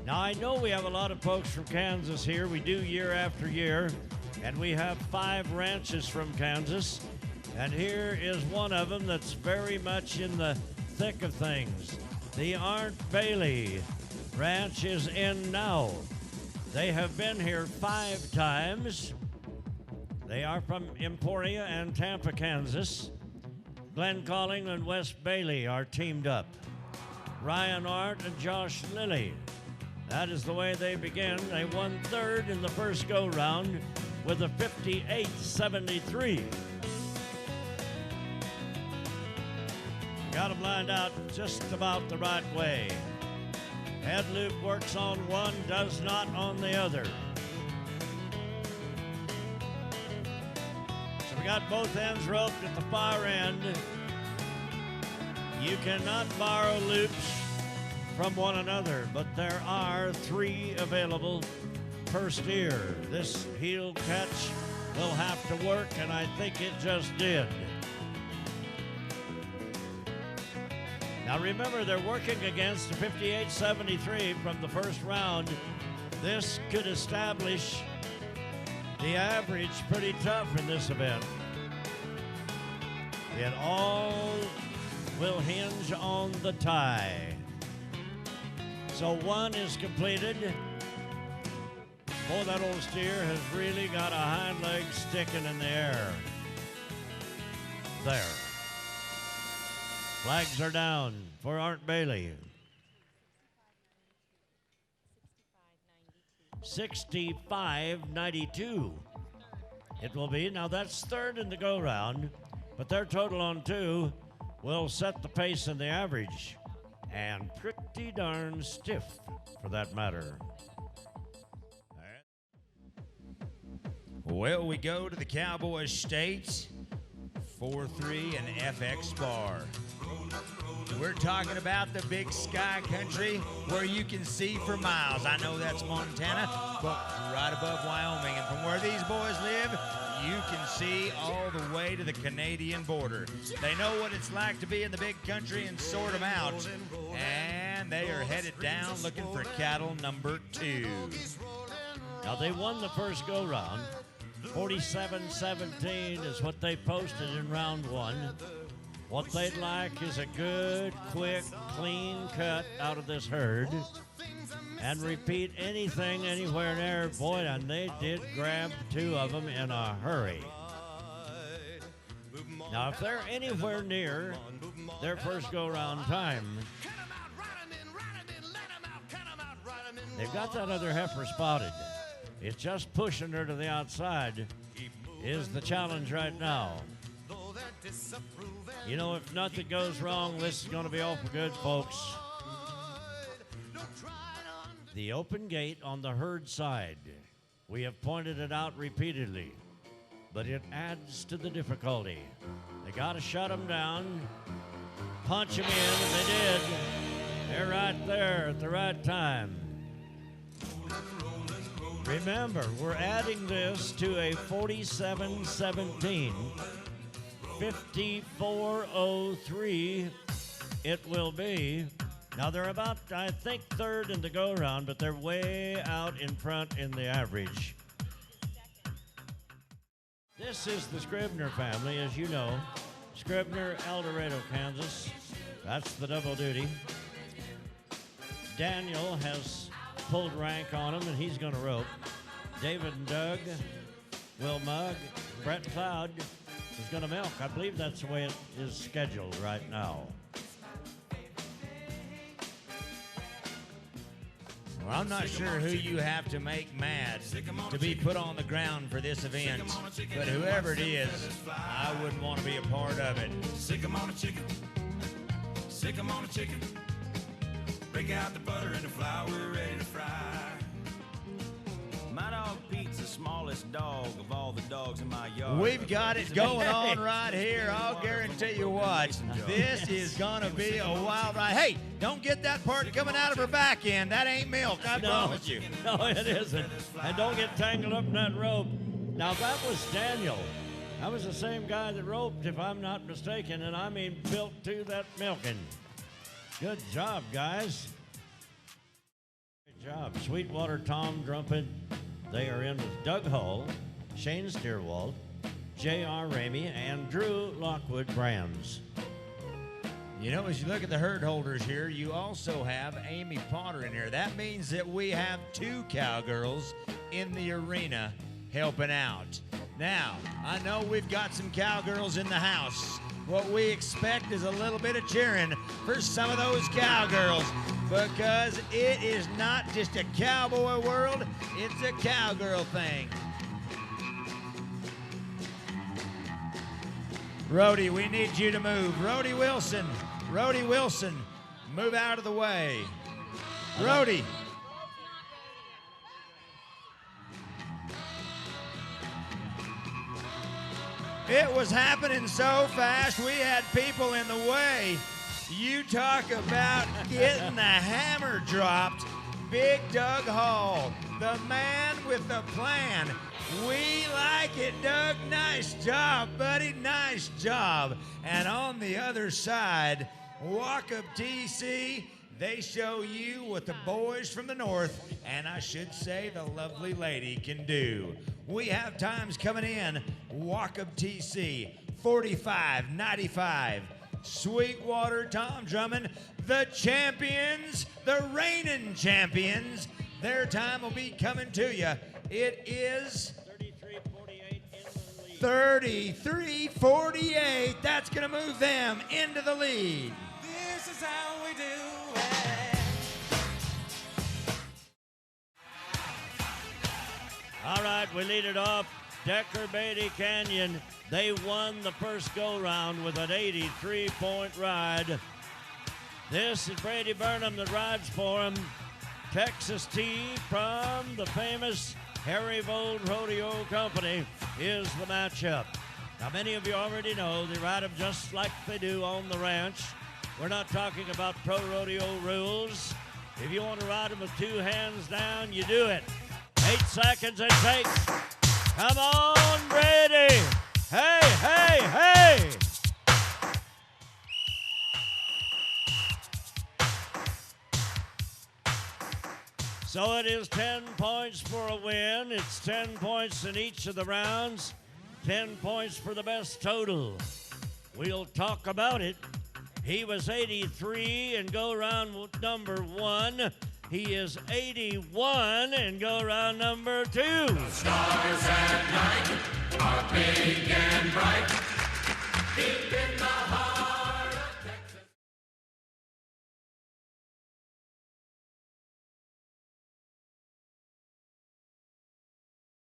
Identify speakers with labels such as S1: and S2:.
S1: Now, I know we have a lot of folks from Kansas here. We do year after year, and we have 5 ranches from Kansas. And here is one of them that's very much in the thick of things. The Arndt Bailey Ranch is in now. They have been here 5 times. They are from Emporia and Tampa, Kansas. Glenn Calling and Wes Bailey are teamed up. Ryan Arndt and Josh Lilly. That is the way they begin. They won 3rd in the first go-round with a 58-73. Got them lined out just about the right way. Head loop works on one, does not on the other. So we got both ends roped at the far end. You cannot borrow loops from one another, but there are 3 available per steer. This heel catch will have to work, and I think it just did. Now remember, they're working against a 58-73 from the first round. This could establish the average pretty tough in this event. It all will hinge on the tie. So 1 is completed. Boy, that old steer has really got a hind leg sticking in the air. There. Flags are down for Arndt Bailey. 65-92. It will be. Now that's 3rd in the go-round, but their total on 2 will set the pace and the average. And pretty darn stiff, for that matter.
S2: Well, we go to the Cowboy States, 4-3 and FX Bar. We're talking about the big sky country where you can see for miles. I know that's Montana, but right above Wyoming. And from where these boys live, you can see all the way to the Canadian border. They know what it's like to be in the big country and sort them out. And they are headed down looking for cattle number 2.
S1: Now, they won the first go-round. 47-17 is what they posted in round 1. What they'd like is a good, quick, clean cut out of this herd and repeat anything anywhere near. Boy, and they did grab 2 of them in a hurry. Now, if they're anywhere near their first go-round time, they've got that other heifer spotted. It's just pushing her to the outside is the challenge right now. You know, if nothing goes wrong, this is going to be awful good, folks. The open gate on the herd side. We have pointed it out repeatedly, but it adds to the difficulty. They got to shut them down, punch them in, and they did. They're right there at the right time. Remember, we're adding this to a 47-17. 54-03 it will be. Now they're about, I think, 3rd in the go-round, but they're way out in front in the average. This is the Scribner family, as you know. Scribner, El Dorado, Kansas. That's the double duty. Daniel has pulled rank on him, and he's going to rope. David and Doug will mug. Brett Cloud is going to milk. I believe that's the way it is scheduled right now.
S2: Well, I'm not sure who you have to make mad to be put on the ground for this event, but whoever it is, I wouldn't want to be a part of it.
S3: Sick 'em on a chicken. Sick 'em on a chicken. Break out the butter and the flour, we're ready to fry. My dog Pete's the smallest dog of all the dogs in my yard.
S2: We've got it going on right here. I'll guarantee you what, this is going to be a wild ride. Hey, don't get that part coming out of her back end. That ain't milk, I promise you.
S1: No, it isn't. And don't get tangled up in that rope. Now, that was Daniel. That was the same guy that roped, if I'm not mistaken, and I mean built to that milking. Good job, guys. Good job. Sweetwater Tom Drumpet. They are in with Doug Hull, Shane Steerwald, J.R. Ramey, and Drew Lockwood Brands.
S2: You know, as you look at the herd holders here, you also have Amy Potter in here. That means that we have 2 cowgirls in the arena helping out. Now, I know we've got some cowgirls in the house. What we expect is a little bit of cheering for some of those cowgirls, because it is not just a cowboy world, it's a cowgirl thing. Rhodey, we need you to move. Rhodey Wilson, move out of the way. Rhodey. It was happening so fast, we had people in the way. You talk about getting the hammer dropped. Big Doug Hall, the man with the plan. We like it, Doug. Nice job, buddy. Nice job. And on the other side, Walk Up TC, they show you what the boys from the north, and I should say the lovely lady, can do. We have times coming in. Walk Up TC, 45.95. Sweetwater Tom Drummond, the champions, the reigning champions. Their time will be coming to you. It is 33-48. That's going to move them into the lead.
S3: This is how we do it.
S1: All right, we lead it off. Decker Beatty Canyon. They won the first go-round with an 83-point ride. This is Brady Burnham that rides for him. Texas T from the famous Harry Vold Rodeo Company is the matchup. Now, many of you already know they ride them just like they do on the ranch. We're not talking about pro rodeo rules. If you want to ride them with 2 hands down, you do it. 8 seconds it takes. Come on, Brady. Hey, hey, hey. So it is 10 points for a win. It's 10 points in each of the rounds. 10 points for the best total. We'll talk about it. He was 83 in go-round number 1. He is 81 in go-round number 2.
S4: The stars at night are big and bright. Deep in the